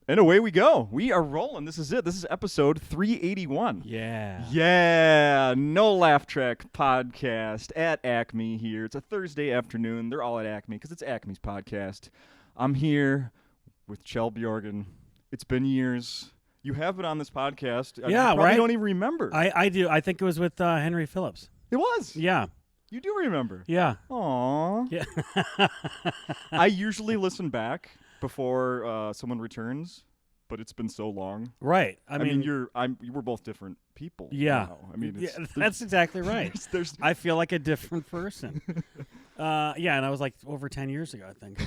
And away we go. We are rolling. This is it. This is episode 381. Yeah. Yeah. No Laugh Track podcast at Acme here. It's a Thursday afternoon. They're all at Acme because it's Acme's podcast. I'm here with Kjell Bjorgen. It's been years. You have been on this podcast. Yeah, you probably right? don't even remember. I do. I think it was with Henry Phillips. It was. Yeah. You do remember. Yeah. Aww. Yeah. I usually listen back before someone returns, but it's been so long. Right. I mean, we're both different people. Yeah. Now. I mean, that's exactly right. There's I feel like a different person. Yeah, and I was like over 10 years ago, I think.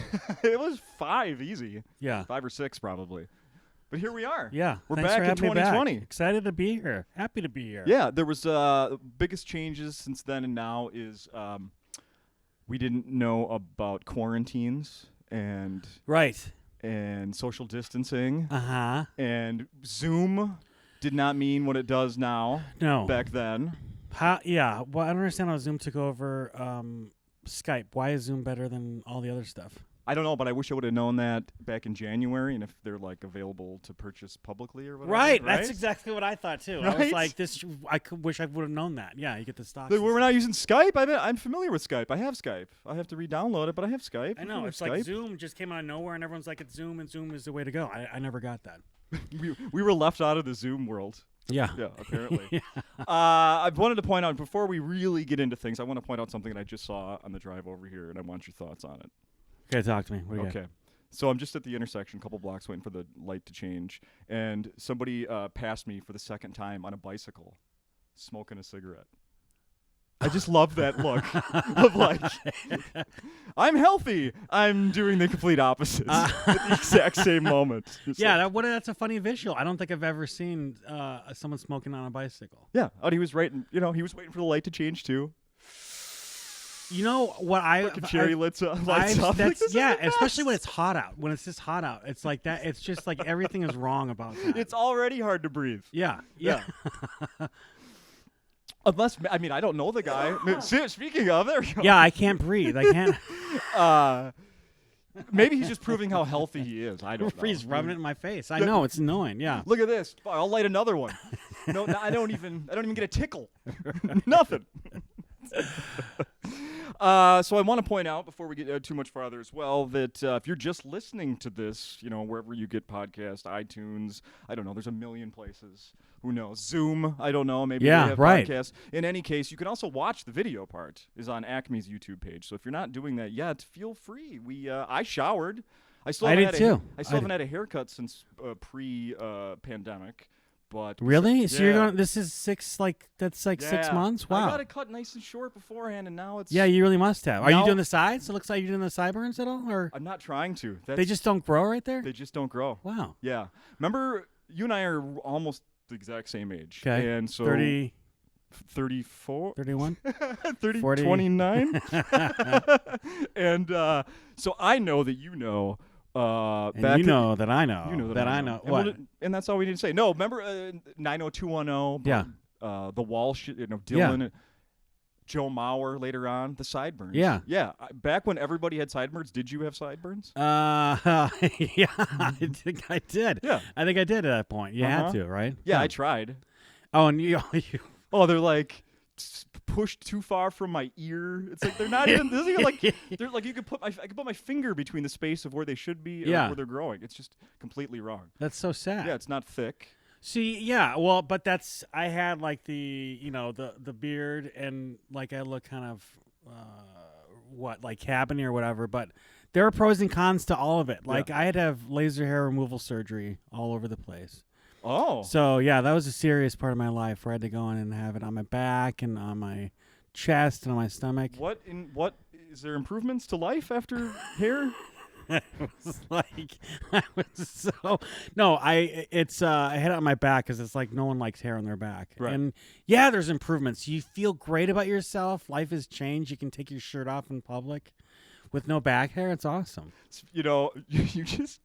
It was 5 easy. Yeah. 5 or 6 probably. But here we are. Yeah. We're Thanks back for in having me 2020. back. Excited to be here. Happy to be here. Yeah, there was biggest changes since then and now is we didn't know about quarantines and Right. social distancing. Uh-huh. And Zoom did not mean what it does now. No. Back then. Yeah. Well, I don't understand how Zoom took over Skype. Why is Zoom better than all the other stuff? I don't know, but I wish I would have known that back in January, and if they're like available to purchase publicly or whatever. Right. That's exactly what I thought too. I was Right? like, wish I would have known that. Yeah, you get the stocks. We're not using Skype. I'm familiar with Skype. I have Skype. I have to re-download it, but I have Skype. I know. It's Skype. like Zoom just came out of nowhere, and everyone's like, it's Zoom, and Zoom is the way to go. I never got that. we were left out of the Zoom world. Yeah. Yeah, apparently. I wanted to point out, before we really get into things, I want to point out something that I just saw on the drive over here, and I want your thoughts on it. Okay, talk to me. What do you got? Okay. So I'm just at the intersection, a couple blocks waiting for the light to change, and somebody passed me for the second time on a bicycle, smoking a cigarette. I just love that look of like, I'm healthy. I'm doing the complete opposite at the exact same moment. It's Yeah, like, that's a funny visual. I don't think I've ever seen someone smoking on a bicycle. yeah. Oh, he was right. He was waiting for the light to change too. You know what Like a cherry lights up. Like, especially when it's hot out. When it's just hot out, it's like that. It's just like everything is wrong about that. It's already hard to breathe. Yeah. Unless, I mean, I don't know the guy. Speaking of, there we go. Yeah, I can't breathe. I can't. Maybe he's just proving how healthy he is. I don't know. He's rubbing it in my face. I know, it's annoying. Yeah. Look at this. I'll light another one. No, I don't even get a tickle. Nothing. So I want to point out before we get too much farther as well that if you're just listening to this, wherever you get podcasts, iTunes, I don't know, there's a million places. Who knows? Zoom, I don't know. Maybe they have podcasts. In any case, you can also watch the video part is on Acme's YouTube page. So if you're not doing that yet, feel free. I showered. I still haven't had a haircut since pre-pandemic. But really? Yeah. So you're going? This is 6 months. Wow. I got it cut nice and short beforehand, and now it's. Yeah, you really must have. Are you doing the sides? It looks like you're doing the sideburns at all, or I'm not trying to. They just don't grow right there. They just don't grow. Wow. Yeah. Remember, you and I are almost the exact same age. Okay. And so 30, 34, 31, 30, 40. 29. And so I know that you know. And you know that I know. You know that I know. What? And that's all we need to say. No, remember 90210? Yeah. The Walsh, Dylan, Joe Mauer later on, the sideburns. Yeah. Yeah. Back when everybody had sideburns, did you have sideburns? Yeah, I think I did. Yeah. I think I did at that point. You had to, right? Yeah, I tried. Oh, and you they're like pushed too far from my ear. It's like they're not even. This isn't even like they're like I could put my finger between the space of where they should be and where they're growing. It's just completely wrong. That's so sad. Yeah, it's not thick. See, yeah, well, but I had like the the beard and like I look kind of like cabiny or whatever, but there are pros and cons to all of it. Like I had to have laser hair removal surgery all over the place. Oh. So yeah, that was a serious part of my life where I had to go in and have it on my back and on my chest and on my stomach. What is there improvements to life after hair? I had it on my back because it's like no one likes hair on their back. Right. And yeah, there's improvements. You feel great about yourself. Life has changed. You can take your shirt off in public with no back hair. It's awesome. You just.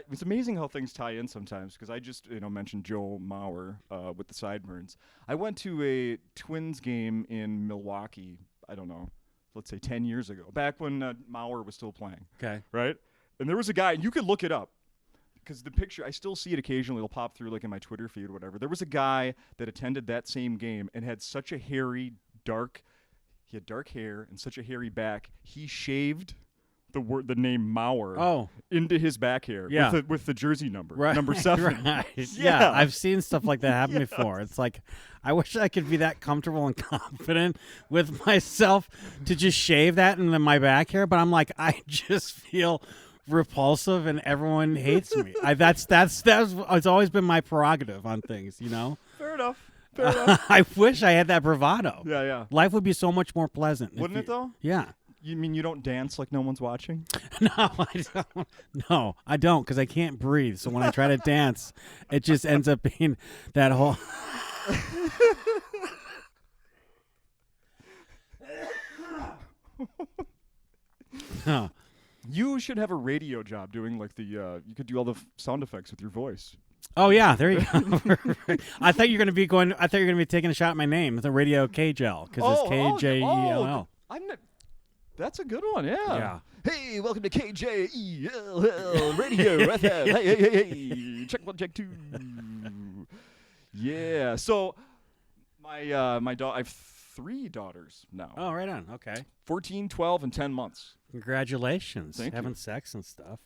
It's amazing how things tie in sometimes because I just mentioned Joe Mauer with the sideburns. I went to a Twins game in Milwaukee. I don't know, let's say 10 years ago, back when Mauer was still playing. Okay. Right? And there was a guy, and you could look it up because the picture, I still see it occasionally. It'll pop through like in my Twitter feed or whatever. There was a guy that attended that same game and had such a hairy, he had dark hair and such a hairy back. He shaved the name Mauer into his back hair with the jersey number, number 7. Right. Yeah, I've seen stuff like that happen before. It's like, I wish I could be that comfortable and confident with myself to just shave that and then my back hair, but I'm like, I just feel repulsive and everyone hates me. That's it's always been my prerogative on things, you know. Fair enough. I wish I had that bravado. Yeah. Life would be so much more pleasant. Wouldn't it though? Yeah. You mean you don't dance like no one's watching? No, I don't. No, I don't, because I can't breathe. So when I try to dance, it just ends up being that whole. You should have a radio job doing like you could do all the sound effects with your voice. Oh yeah, there you go. I thought you were going to be taking a shot at my name. It's a radio Kjell because it's Kjell. That's a good one, yeah. Hey, welcome to KJELL Radio FM. Hey. Check 1, check 2. Yeah. So my I have 3 daughters now. Oh, right on. Okay. 14, 12, and 10 months. Congratulations. Thank Having you. sex and stuff.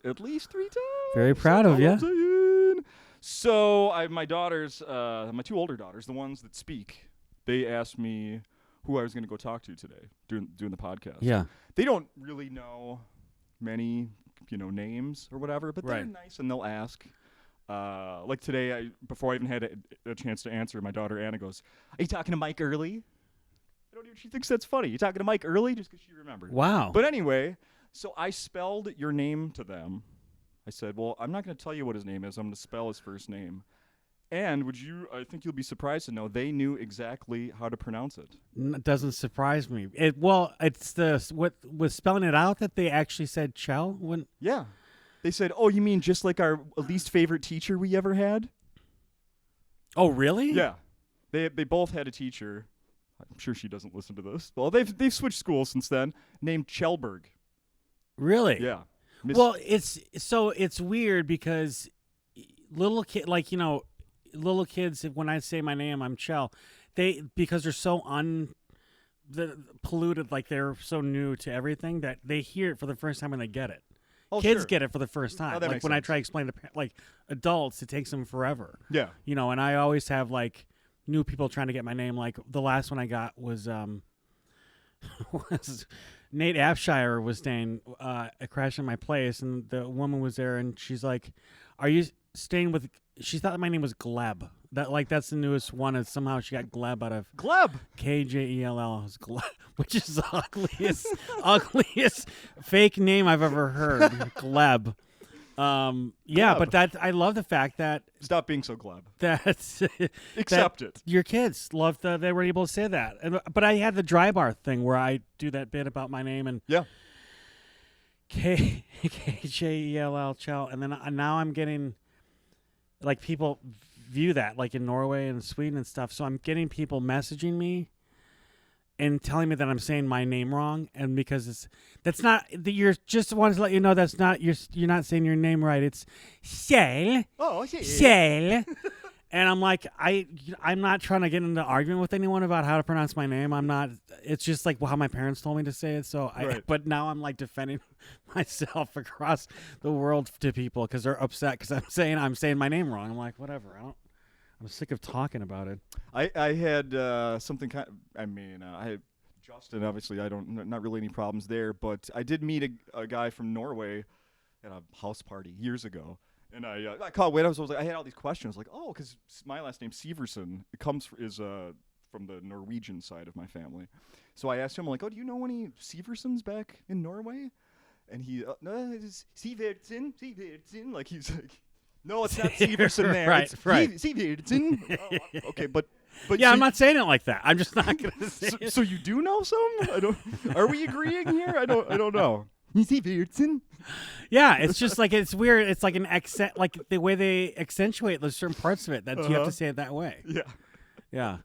At least 3 times. Very proud of you. So my daughters, my 2 older daughters, the ones that speak, they asked me who I was going to go talk to today doing the podcast. Yeah. They don't really know many, names or whatever, but they're nice and they'll ask. Like today, before I even had a chance to answer, my daughter Anna goes, "Are you talking to Mike Early?" She thinks that's funny. You talking to Mike Early? Just because she remembered. Wow. But anyway, so I spelled your name to them. I said, well, I'm not going to tell you what his name is. I'm going to spell his first name. And I think you'll be surprised to know they knew exactly how to pronounce it. It doesn't surprise me. It's what was spelling it out that they actually said Kjell when. Yeah. They said, oh, you mean just like our least favorite teacher we ever had? Oh, really? Yeah. They both had a teacher. I'm sure she doesn't listen to this. Well, they've switched schools since then, named Kjellberg. Really? Yeah. Well, it's weird because little kids, when I say my name, I'm Kjell, because they're so polluted, like they're so new to everything that they hear it for the first time and they get it. Oh, Kids sure. get it for the first time. That like makes when I sense. try to explain to adults, it takes them forever. Yeah. And I always have new people trying to get my name. Like the last one I got was Nate Apshire was staying crashing my place, and the woman was there, and she's like, "Are you staying with?" She thought my name was Gleb. That's the newest one, and somehow she got Gleb out of Gleb. Kjell, Gleb, which is the ugliest fake name I've ever heard. Gleb. Yeah, Gleb. but I love the fact that Stop being so gleb. that's Accept it. Your kids loved they were able to say that. But I had the dry bar thing where I do that bit about my name and Kjell, Kjell, and then now I'm getting people view that in Norway and Sweden and stuff. So I'm getting people messaging me and telling me that I'm saying my name wrong, and because you're just wanting to let you know that's not you're not saying your name right. It's Kjell. Oh, Kjell. And I'm like, I'm not trying to get into an argument with anyone about how to pronounce my name. I'm not. It's just how my parents told me to say it. So but now I'm defending myself across the world to people because they're upset because I'm saying my name wrong. I'm like, whatever. I'm sick of talking about it. I had something I had Justin, obviously not really any problems there, but I did meet a guy from Norway at a house party years ago, and I caught wind. I was like, I had all these questions, because my last name Severson is from the Norwegian side of my family, so I asked him do you know any Seversons back in Norway? And he no, it's Severson, he's like. No, it's not Severson there. Right. Severson. Okay, but yeah, I'm not saying it like that. I'm just not going to say it. So you do know some? Are we agreeing here? I don't know. Severson. Yeah, it's just it's weird. It's an accent, the way they accentuate certain parts of it that you have to say it that way. Yeah. Yeah.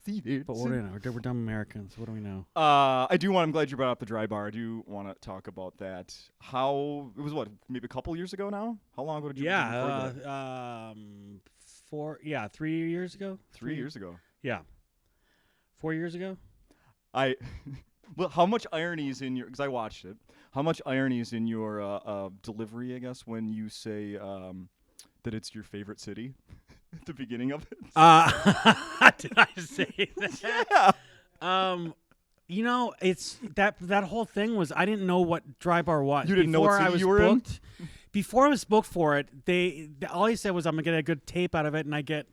Seabirds. But what do we know? We're dumb Americans. What do we know? I'm glad you brought up the dry bar. I do want to talk about that. How it was maybe a couple years ago now? How long ago did you record that? 3 years ago. 3 years ago. Yeah. 4 years ago. Well, how much irony is in your? Because I watched it. How much irony is in your delivery? I guess when you say that it's your favorite city at the beginning of it. Did I say that? Yeah. It's that whole thing was I didn't know what dry bar was. You didn't know what city you were in? Before I was booked for it, all he said was I'm gonna get a good tape out of it and I get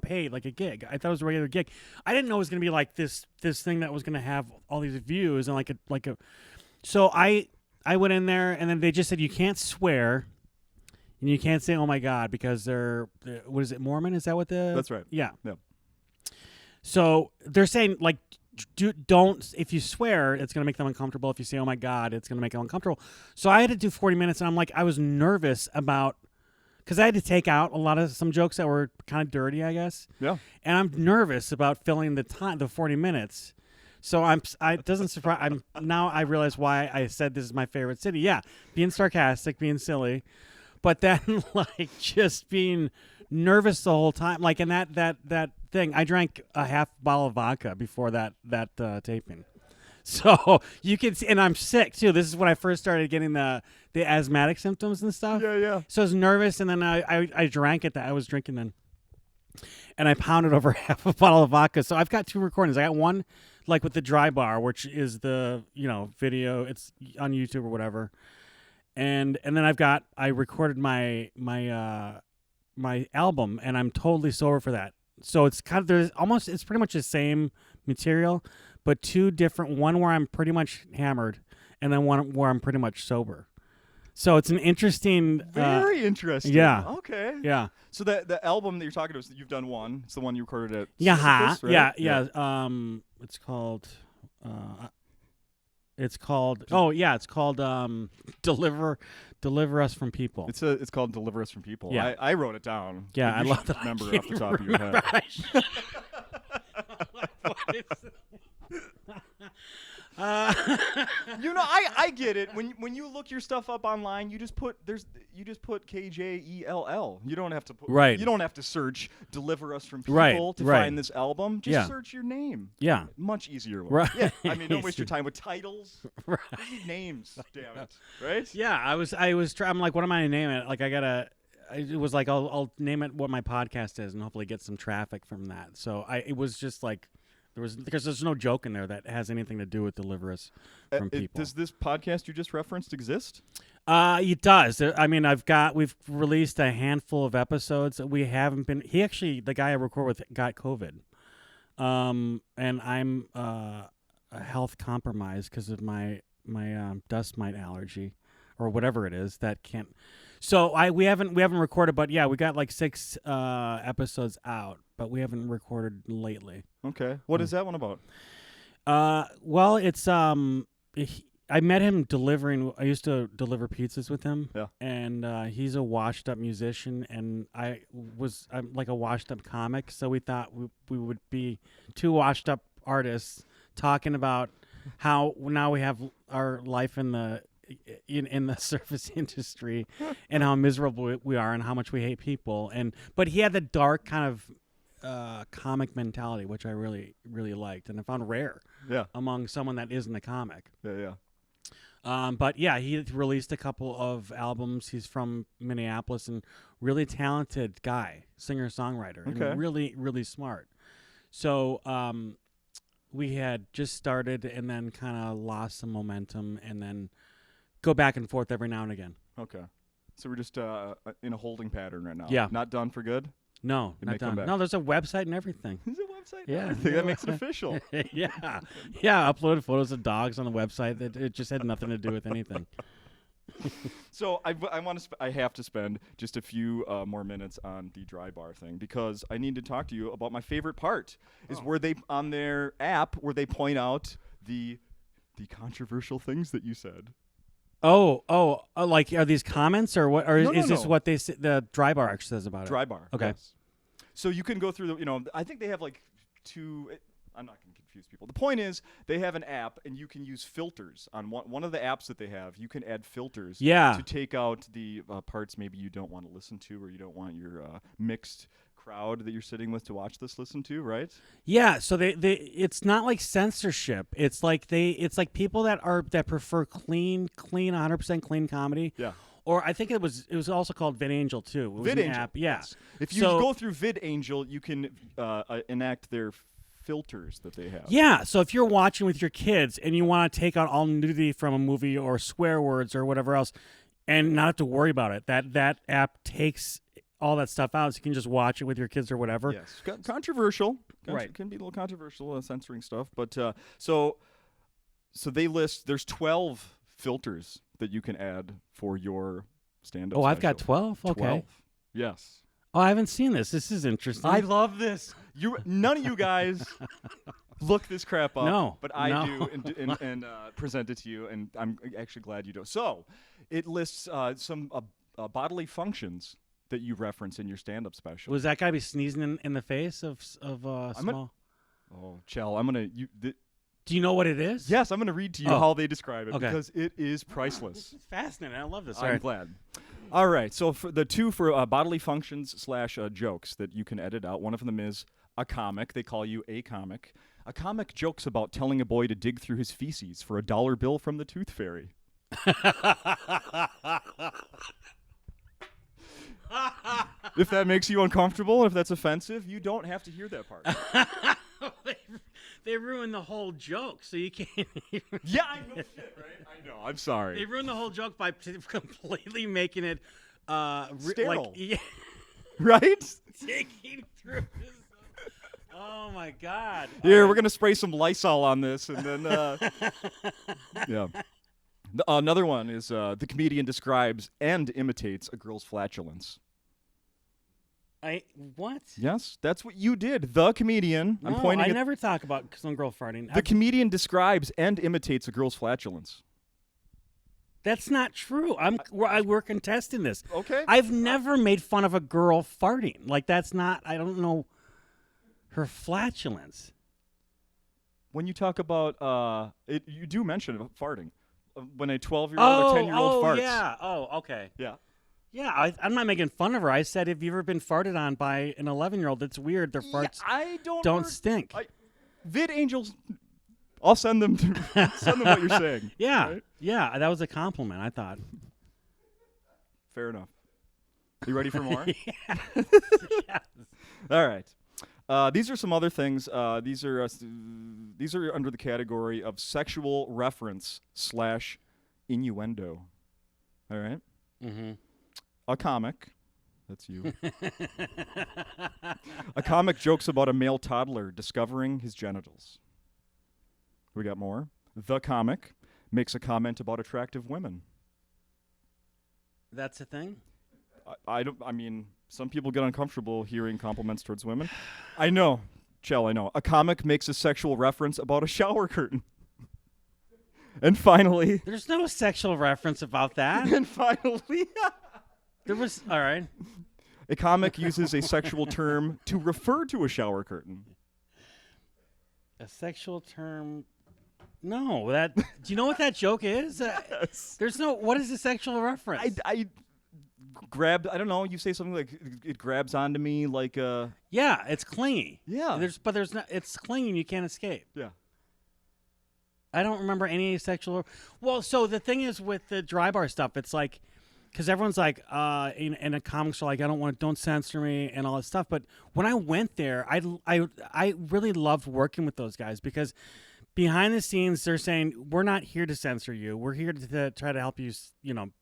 paid like a gig. I thought it was a regular gig. I didn't know it was gonna be like this thing that was gonna have all these views and like a. So I went in there and then they just said you can't swear, and you can't say oh my God because they're what is it, Mormon? Is that what the? That's right. Yeah. Yeah. So they're saying like. Don't if you swear it's gonna make them uncomfortable. If you say oh my God, it's gonna make them uncomfortable. So I had to do 40 minutes and I'm like I was nervous about because I had to take out some jokes that were kind of dirty, I guess. Yeah. And I'm nervous about filling the 40 minutes. So it doesn't surprise. Now I realize why I said this is my favorite city. Yeah, being sarcastic, being silly, but then like just being nervous the whole time. Like in that thing, I drank a half bottle of vodka before that taping. So you can see, and I'm sick too. This is when I first started getting the asthmatic symptoms and stuff. Yeah, yeah. So I was nervous, and then I drank it. That I was drinking then, and I pounded over half a bottle of vodka. So I've got 2 recordings. I got one like with the dry bar, which is the video. It's on YouTube or whatever, and then I recorded my album, and I'm totally sober for that. So it's it's pretty much the same material, but 2 different. One where I'm pretty much hammered, and then one where I'm pretty much sober. So it's an interesting. Very interesting. Yeah. Okay. Yeah. So the album that you're talking about, you've done one. It's the one you recorded at. Yeah. Sisyphus, right? Yeah. It's called. It's called. Oh yeah. It's called. Deliver Us from People. It's called Deliver Us from People. Yeah. I wrote it down. Yeah, I love that. Remember off the top of your head. I get it. When you look your stuff up online, you just put KJELL. You don't have to put You don't have to search "Deliver Us from People" to find this album. Just search your name. Yeah, much easier. Right. Yeah. I mean, don't waste your time with titles. Right. We need names. Damn it. Right. Yeah. I'm like, what am I gonna name it? Like, it was like I'll name it what my podcast is and hopefully get some traffic from that. So it was just like. Because there's no joke in there that has anything to do with Deliver Us from People. Does this podcast you just referenced exist? It does. I mean, we've released a handful of episodes. We haven't been. The guy I record with got COVID, and I'm a health compromised because of my dust mite allergy or whatever it is that can't. So we haven't recorded, but yeah, we got like 6 episodes out, but we haven't recorded lately. Okay, what is that one about? Well, it's I met him delivering. I used to deliver pizzas with him. Yeah, and he's a washed-up musician, and I'm like a washed-up comic. So we thought we would be 2 washed-up artists talking about how now we have our life in the service industry and how miserable we are and how much we hate people. But he had the dark kind of comic mentality, which I really, really liked and I found rare among someone that isn't a comic. Yeah. But yeah, he released a couple of albums. He's from Minneapolis and really talented guy, singer-songwriter, and really, really smart. So we had just started and then kind of lost some momentum and then go back and forth every now and again. Okay. So we're just in a holding pattern right now. Yeah. Not done for good? No, not done. No, there's a website and everything. There's a website? Yeah. That makes it official. Yeah. Yeah, uploaded photos of dogs on the website. It just had nothing to do with anything. So I have to spend just a few more minutes on the dry bar thing because I need to talk to you about my favorite part is where they, on their app, where they point out the controversial things that you said. Like are these comments or what? Or is this what the dry bar actually says about it? Dry bar. Okay. Yes. So you can go through I think they have like I'm not going to confuse people. The point is, they have an app, and you can use filters on one of the apps that they have. You can add filters to take out the parts maybe you don't want to listen to, or you don't want your mixed crowd that you're sitting with to watch this listen to, right? Yeah, so they it's not like censorship. It's like people that prefer clean 100% clean comedy. Yeah. Or I think it was also called VidAngel too. It was an VidAngel, app. Yeah. yes. If you go through VidAngel, you can enact their filters that they have. Yeah, so if you're watching with your kids and you want to take out all nudity from a movie or swear words or whatever else and not have to worry about it, that app takes all that stuff out, so you can just watch it with your kids or whatever. Yes, controversial. Right. Can be a little controversial censoring stuff, but so they list there's 12 filters that you can add for your stand-up. Oh, special. I've got 12. Okay. 12. Yes. Oh, I haven't seen this. This is interesting. I love this. None of you guys look this crap up. No, but I do and present it to you, and I'm actually glad you do. So it lists some bodily functions that you reference in your stand-up special. Was that guy be sneezing in the face of small? Kjell, I'm gonna. Do you know what it is? Yes, I'm gonna read to you how they describe it because it is priceless. It's fascinating. I love this. I'm glad. All right, so for the two for bodily functions / jokes that you can edit out, one of them is a comic. They call you a comic. A comic jokes about telling a boy to dig through his feces for a $1 bill from the Tooth Fairy. If that makes you uncomfortable, if that's offensive, you don't have to hear that part. They ruined the whole joke, so you can't even... Yeah, I know shit, right? I know. I'm sorry. They ruined the whole joke by completely making it... sterile. Right? Digging through his... Oh, my God. Here, we're going to spray some Lysol on this, and then... yeah. Another one is the comedian describes and imitates a girl's flatulence. What? Yes, that's what you did. The comedian. No, I never talk about some girl farting. The comedian describes and imitates a girl's flatulence. That's not true. We're contesting this. Okay. I've never made fun of a girl farting. Like, that's not... I don't know her flatulence. When you talk about... you do mention farting. When a 12-year-old or 10-year-old farts. Oh, yeah. Oh, okay. Yeah. Yeah, I'm not making fun of her. I said, have you ever been farted on by an 11-year-old? It's weird. Their farts don't stink. VidAngels, I'll send them what you're saying. Yeah, right? Yeah, that was a compliment, I thought. Fair enough. You ready for more? Yes. All right. These are some other things. These are under the category of sexual reference / innuendo. All right? Mm-hmm. A comic. That's you. A comic jokes about a male toddler discovering his genitals. We got more. The comic makes a comment about attractive women. That's a thing? I mean, some people get uncomfortable hearing compliments towards women. I know. Kjell, I know. A comic makes a sexual reference about a shower curtain. And finally... There's no sexual reference about that. And finally... There was... All right. A comic uses a sexual term to refer to a shower curtain. A sexual term... No, that... Do you know what that joke is? Yes. There's no... What is a sexual reference? I grabbed... I don't know. You say something like, it grabs onto me like a... Yeah, it's clingy. Yeah. But there's not... It's clingy and you can't escape. Yeah. I don't remember any sexual... Well, so the thing is with the dry bar stuff, it's like... Because everyone's like, in the comics are like, don't censor me and all that stuff. But when I went there, I really loved working with those guys because behind the scenes, they're saying, we're not here to censor you. We're here to try to help you,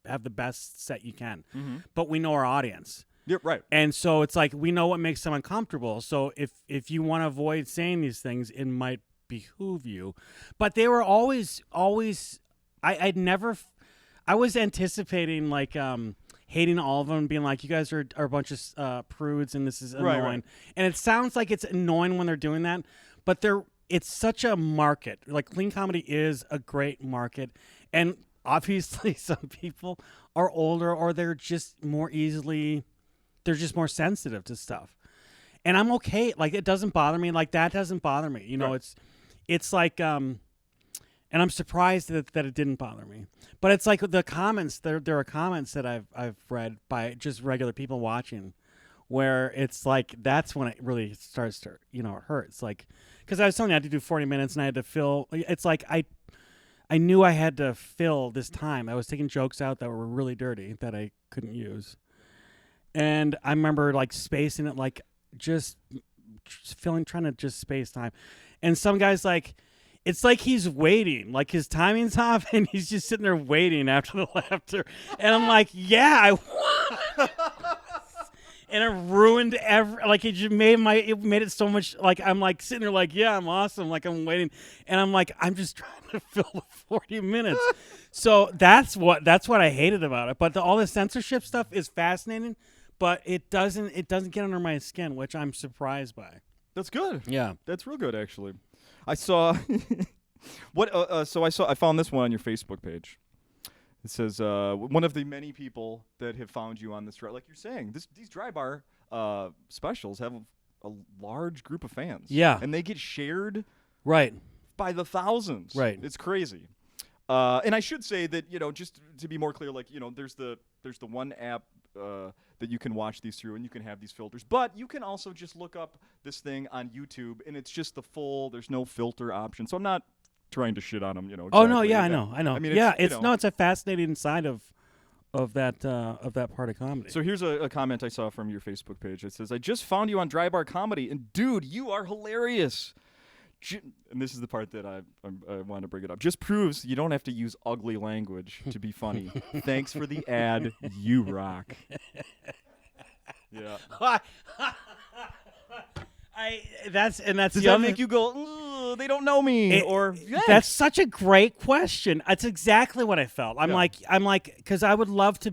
have the best set you can. Mm-hmm. But we know our audience. Yeah, right. And so it's like, we know what makes them uncomfortable. So if you want to avoid saying these things, it might behoove you. But they were always, I was anticipating like hating all of them and being like, you guys are a bunch of prudes and this is annoying. Right. And it sounds like it's annoying when they're doing that, but it's such a market. Like clean comedy is a great market. And obviously some people are older or they're just more sensitive to stuff. and I'm okay. Like it doesn't bother me. Like that doesn't bother me. You know, Right. it's like and I'm surprised that it didn't bother me. But it's like the comments. There are comments that I've read by just regular people watching, where it's like that's when it really starts to it hurts. Like because I was telling you I had to do 40 minutes and I had to fill. It's like I knew I had to fill this time. I was taking jokes out that were really dirty that I couldn't use. And I remember like spacing it, like just trying to just space time. And some guy's like, it's like he's waiting, like his timing's off and he's just sitting there waiting after the laughter. And I'm like, yeah, and it ruined like it just made it so much like I'm like sitting there like, yeah, I'm awesome, like I'm waiting, and I'm like, I'm just trying to fill the 40 minutes. So that's what I hated about it. But all the censorship stuff is fascinating, but it doesn't get under my skin, which I'm surprised by. That's good. Yeah, That's real good, actually. I saw I found this one on your Facebook page. It says one of the many people that have found you on this, like you're saying, these dry bar specials have a large group of fans. Yeah, and they get shared right by the thousands. Right, it's crazy. And I should say that just to be more clear, like there's the one app that you can watch these through, and you can have these filters. But you can also just look up this thing on YouTube, and it's just there's no filter option. So I'm not trying to shit on them, Exactly. Oh no, yeah, I know. I mean, yeah, it's a fascinating side of that part of comedy. So here's a comment I saw from your Facebook page. It says, "I just found you on Dry Bar Comedy, and dude, you are hilarious." And this is the part that I want to bring it up. Just proves you don't have to use ugly language to be funny. Thanks for the ad. You rock. Yeah. Does that make you go, they don't know me? Yeah. That's such a great question. That's exactly what I felt. I'm like, because I would love to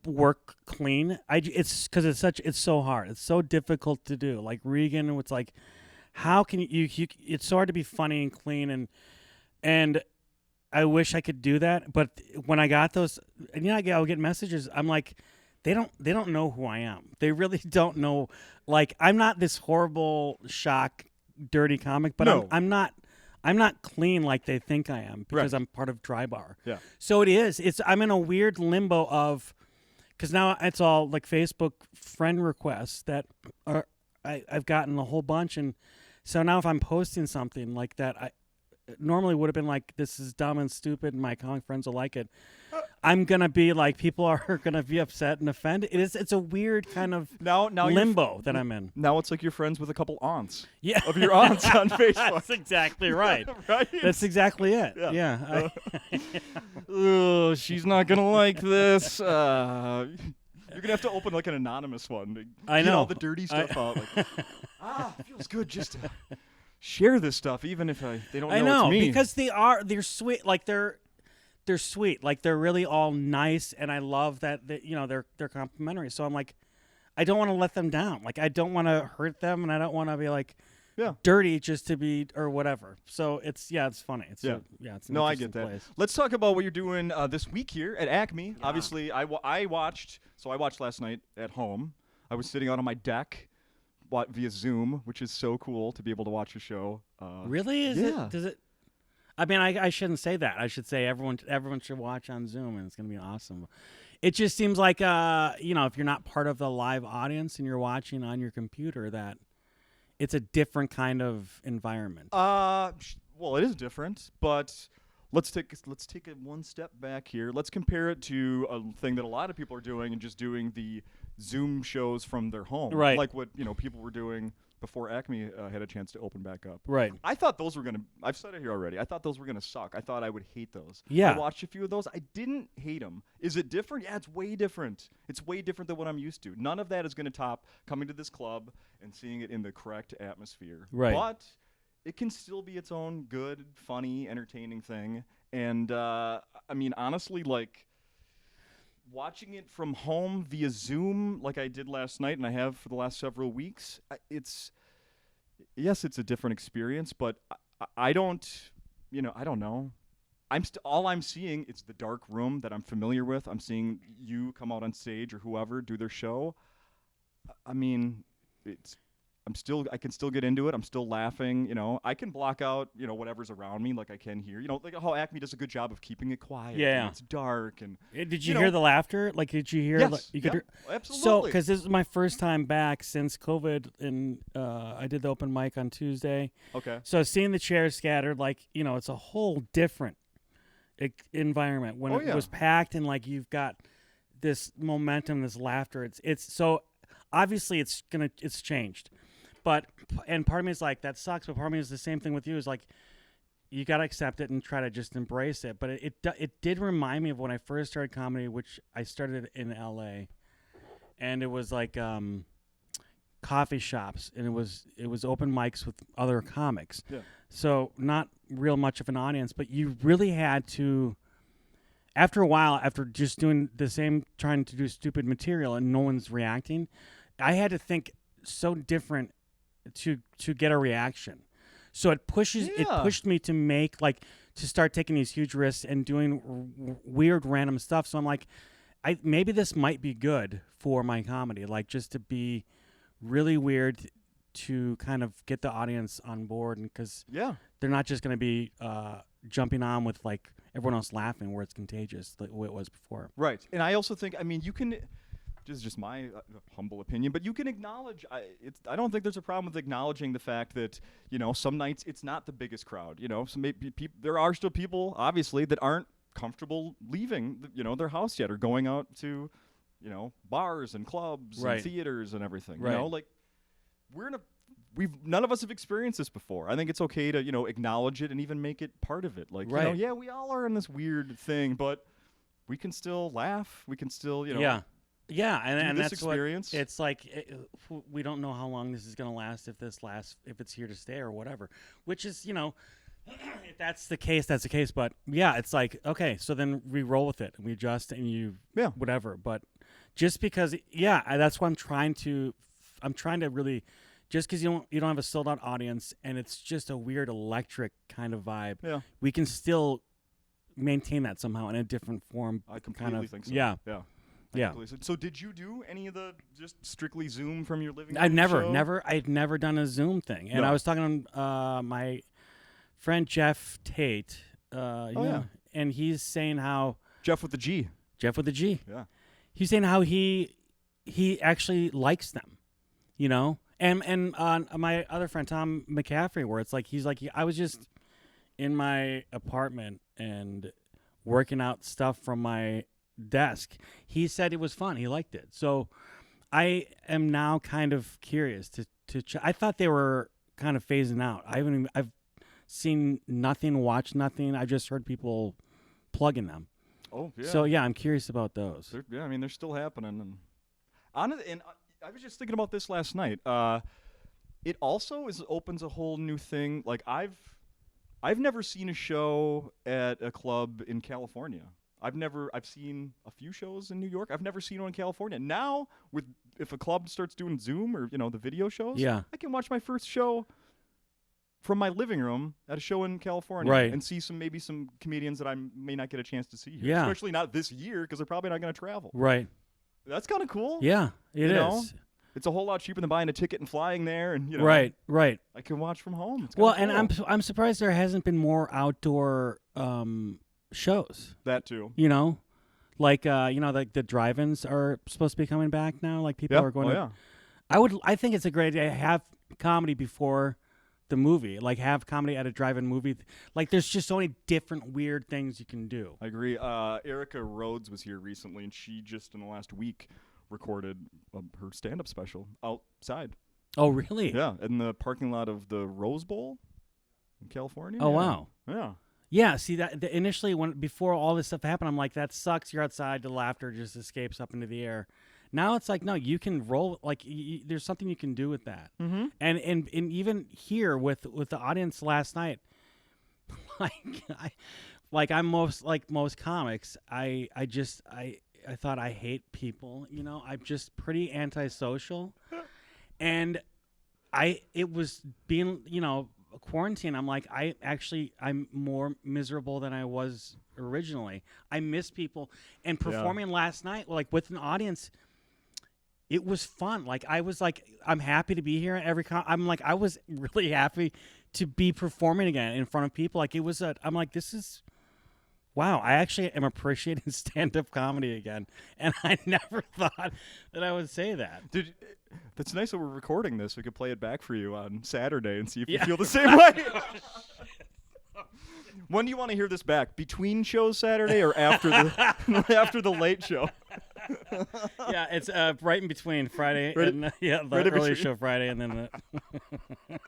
work clean. It's because it's so hard. It's so difficult to do. Like Regan, it's like, how can you it's so hard to be funny and clean and I wish I could do that. But when I got those, and I would get messages. I'm like, they don't know who I am. They really don't know. Like I'm not this horrible shock, dirty comic, but no. I'm not clean like they think I am because right. I'm part of Dry Bar. Yeah. So I'm in a weird limbo of, because now it's all like Facebook friend requests that I've gotten a whole bunch, and so now if I'm posting something like that, I normally would have been like, this is dumb and stupid, and my comic friends will like it. I'm gonna be like, people are gonna be upset and offended. It's a weird kind of now limbo that I'm in. Now it's like you're friends with a couple aunts. Yeah, of your aunts on Facebook. That's exactly right. Right. That's exactly it. Yeah. Oh, she's not gonna like this. You're gonna have to open like an anonymous one. To get all the dirty stuff out. Like, it feels good just to share this stuff, even if they don't know. I know, it's me. because they're sweet. Like they're sweet. Like they're really all nice, and I love that they're complimentary. So I'm like, I don't want to let them down. Like I don't want to hurt them, and I don't want to be like dirty just to be or whatever. So it's funny. It's an I get that. place. Let's talk about what you're doing this week here at Acme. Yeah. Obviously, I watched last night at home. I was sitting out on my deck via Zoom, which is so cool to be able to watch a show. Really? Is it? Does it? I mean, I shouldn't say that. I should say everyone should watch on Zoom, and it's going to be awesome. It just seems like, if you're not part of the live audience and you're watching on your computer, that it's a different kind of environment. Well, it is different, but let's take it one step back here. Let's compare it to a thing that a lot of people are doing and just doing the Zoom shows from their home, right? Like what people were doing before Acme had a chance to open back up. Right. I thought those were going to, I've said it here already, I thought those were going to suck. I thought I would hate those. Yeah. I watched a few of those. I didn't hate them. Is it different? Yeah, it's way different. It's way different than what I'm used to. None of that is going to top coming to this club and seeing it in the correct atmosphere. Right. But it can still be its own good, funny, entertaining thing. And, I mean, honestly, like, watching it from home via Zoom like I did last night and I have for the last several weeks, it's a different experience, but I don't know. All I'm seeing is the dark room that I'm familiar with. I'm seeing you come out on stage or whoever do their show. I mean, I can still get into it. I'm still laughing. I can block out, whatever's around me, like I can here. Like how Acme does a good job of keeping it quiet. Yeah. And it's dark. And Did you hear the laughter? Like, did you hear? Yes. You could hear? Absolutely. So, because this is my first time back since COVID, and I did the open mic on Tuesday. Okay. So seeing the chairs scattered, like, it's a whole different environment when it was packed, and like you've got this momentum, this laughter. It's so obviously it's changed. But, and part of me is like, that sucks. But part of me is the same thing with you. Is like, you got to accept it and try to just embrace it. But it did remind me of when I first started comedy, which I started in LA. And it was like coffee shops. And it was open mics with other comics. Yeah. So not real much of an audience. But you really had to, after a while, after just doing the same, trying to do stupid material and no one's reacting, I had to think so different to get a reaction. So it pushed me to make, like, to start taking these huge risks and doing weird random stuff. So I'm like, maybe this might be good for my comedy, like just to be really weird to kind of get the audience on board, and because they're not just going to be jumping on with like everyone else laughing where it's contagious like it was before. Right. And I also think, I mean, you can, this is just my humble opinion, but you can acknowledge, I don't think there's a problem with acknowledging the fact that, some nights it's not the biggest crowd, so maybe there are still people, obviously, that aren't comfortable leaving, their house yet, or going out to, bars and clubs and theaters and everything, like none of us have experienced this before. I think it's okay to, acknowledge it and even make it part of it. Like, we all are in this weird thing, but we can still laugh. We can still, Yeah, and this that's experience. What it's like. We don't know how long this is going to last, if it's here to stay or whatever. Which is, if that's the case, that's the case. But yeah, it's like, okay, so then we roll with it and we adjust and whatever. But just because, that's why I'm trying to really, just because you don't have a sold out audience and it's just a weird electric kind of vibe. Yeah, we can still maintain that somehow in a different form. I completely think so. Yeah. Yeah. So did you do any of the just strictly Zoom from your living room? I'd never done a Zoom thing. And I was talking to my friend Jeff Tate, and he's saying how Jeff with the G. Yeah. He's saying how he actually likes them, And my other friend Tom McCaffrey, where it's like he's like, I was just in my apartment and working out stuff from my desk. He said it was fun. He liked it. So I am now kind of curious to I thought they were kind of phasing out. I've seen nothing, watched nothing. I just heard people plugging them. Oh yeah. So yeah, I'm curious about those. They're still happening. And I was just thinking about this last night. It also opens a whole new thing. Like I've never seen a show at a club in California. I've seen a few shows in New York. I've never seen one in California. Now, if a club starts doing Zoom or the video shows, I can watch my first show from my living room at a show in California, and see maybe some comedians that I may not get a chance to see here, especially not this year because they're probably not going to travel. Right. That's kind of cool. Yeah, it is. It's a whole lot cheaper than buying a ticket and flying there, and Right. I can watch from home. It's well, cool. And I'm surprised there hasn't been more outdoor shows. That too. Like the drive-ins are supposed to be coming back now. Like people are going. I think it's a great idea to have comedy before the movie. Like have comedy at a drive-in movie. Like there's just so many different weird things you can do. I agree. Erica Rhodes was here recently, and she just in the last week recorded her stand-up special outside. Oh, really? Yeah, in the parking lot of the Rose Bowl in California. Oh, wow. Yeah. Yeah, see that initially before all this stuff happened, I'm like, that sucks. You're outside, the laughter just escapes up into the air. Now it's like, no, you can roll. Like there's something you can do with that. Mm-hmm. And even here with the audience last night, I'm most comics. I thought I hate people. I'm just pretty antisocial, and it was being quarantine. I'm like, I'm more miserable than I was originally. I miss people, and performing last night, like with an audience, it was fun. Like I was like, I'm happy to be here. I was really happy to be performing again in front of people. Like it was I'm like, this is, wow. I actually am appreciating stand-up comedy again, and I never thought that I would say that. That's nice that we're recording this. We could play it back for you on Saturday and see if you Yeah. feel the same way. When do you want to hear this back? Between shows Saturday or after the after the late show? Yeah, it's right in between Friday Right- and the right in early between. show Friday, and then the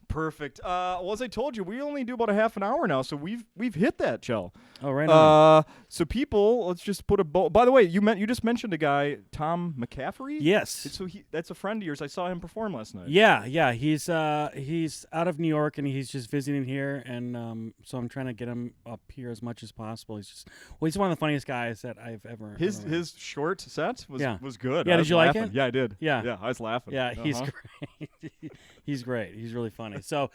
Perfect. Well, as I told you, we only do about a half an hour now, so we've hit that, Kjell. oh right on. So people, let's just put a bow. By the way, you just mentioned a guy, Tom McCaffrey. Yes. So that's a friend of yours. I saw him perform last night. Yeah. He's out of New York and he's just visiting here, and so I'm trying to get him up here as much as possible. He's one of the funniest guys that I've ever. His short set was good. Yeah, I did was you like laughing. it? Yeah, I did. Yeah. I was laughing. Yeah, he's great. He's great. He's really funny. So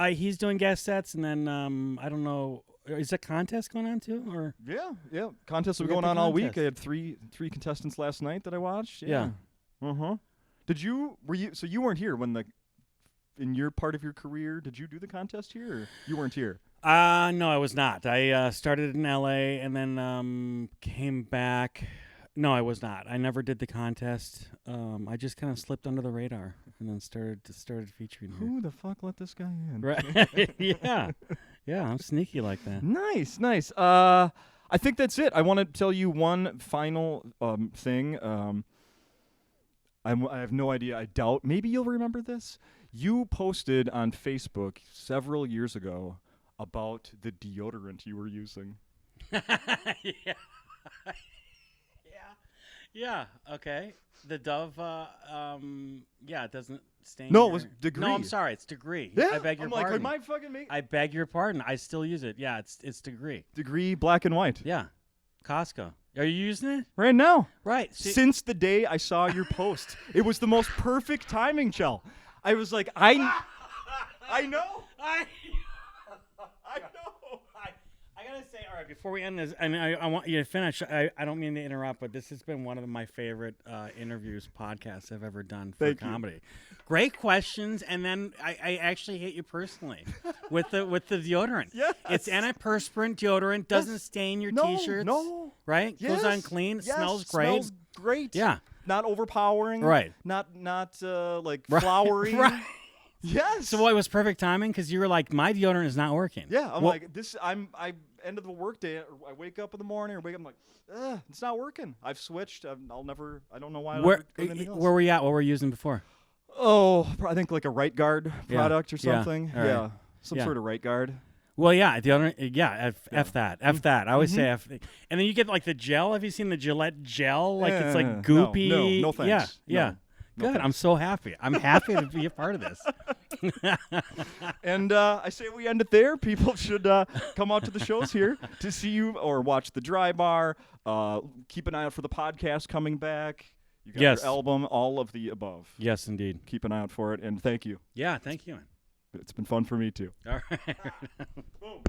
he's doing guest sets, and then I don't know. Is that contest going on too, or? Yeah. Contests were We got going the on all week. contest. I had three contestants last night that I watched. Yeah. Were you? So you weren't here when in your part of your career? Did you do the contest here, or you weren't here? No, I was not. I started in L.A. and then came back. No, I was not. I never did the contest. I just kind of slipped under the radar and then started featuring here. Who the fuck let this guy in? Right? Yeah. I'm sneaky like that. Nice. I think that's it. I want to tell you one final thing. I have no idea. I doubt. Maybe you'll remember this. You posted on Facebook several years ago about the deodorant you were using. Yeah. Okay. The Dove. It doesn't stain. No, it was Degree. No, I'm sorry. It's Degree. Yeah, I beg your I'm like, pardon. am I fucking me? I beg your pardon. I still use it. Yeah, it's Degree. Degree black and white. Yeah. Costco. Are you using it? Right now. Right. Since the day I saw your post, it was the most perfect timing, Kjell. I was like, I know. I know. I gotta say, all right, before we end this, and I want you to finish. I don't mean to interrupt, but this has been one of my favorite interviews, podcasts I've ever done for Thank you. comedy. Great questions, and then I actually hate you personally with the deodorant. Yes. It's antiperspirant deodorant, doesn't stain your t-shirts. No. Right? Yes. Goes on clean. Yes. Smells great. Smells great. Yeah. Not overpowering. Right. Not like Right. flowery. Right. Yes. So it was perfect timing because you were like, my deodorant is not working. Yeah, I'm Well- like this. I end of the workday. I wake up in the morning or wake up. I'm like, it's not working. I've switched. I'll never. I don't know why. Where anything else. were we at? What were you using before? Oh, I think like a right guard Yeah. product or Yeah. something. All right. Yeah, some Yeah. sort of right guard. Well, yeah, deodorant. Yeah, F that. I always Mm-hmm. say F. And then you get like the gel. Have you seen the Gillette gel? Like it's like No, goopy. no thanks. Yeah. No. Good. thanks. I'm so happy. I'm happy to be a part of this. And I say we end it there. People should come out to the shows here to see you or watch the Dry Bar. Keep an eye out for the podcast coming back. You got Yes. your album, all of the above. Yes, indeed. Keep an eye out for it, and thank you. Yeah. Thank you. It's been fun for me too. All right. Boom.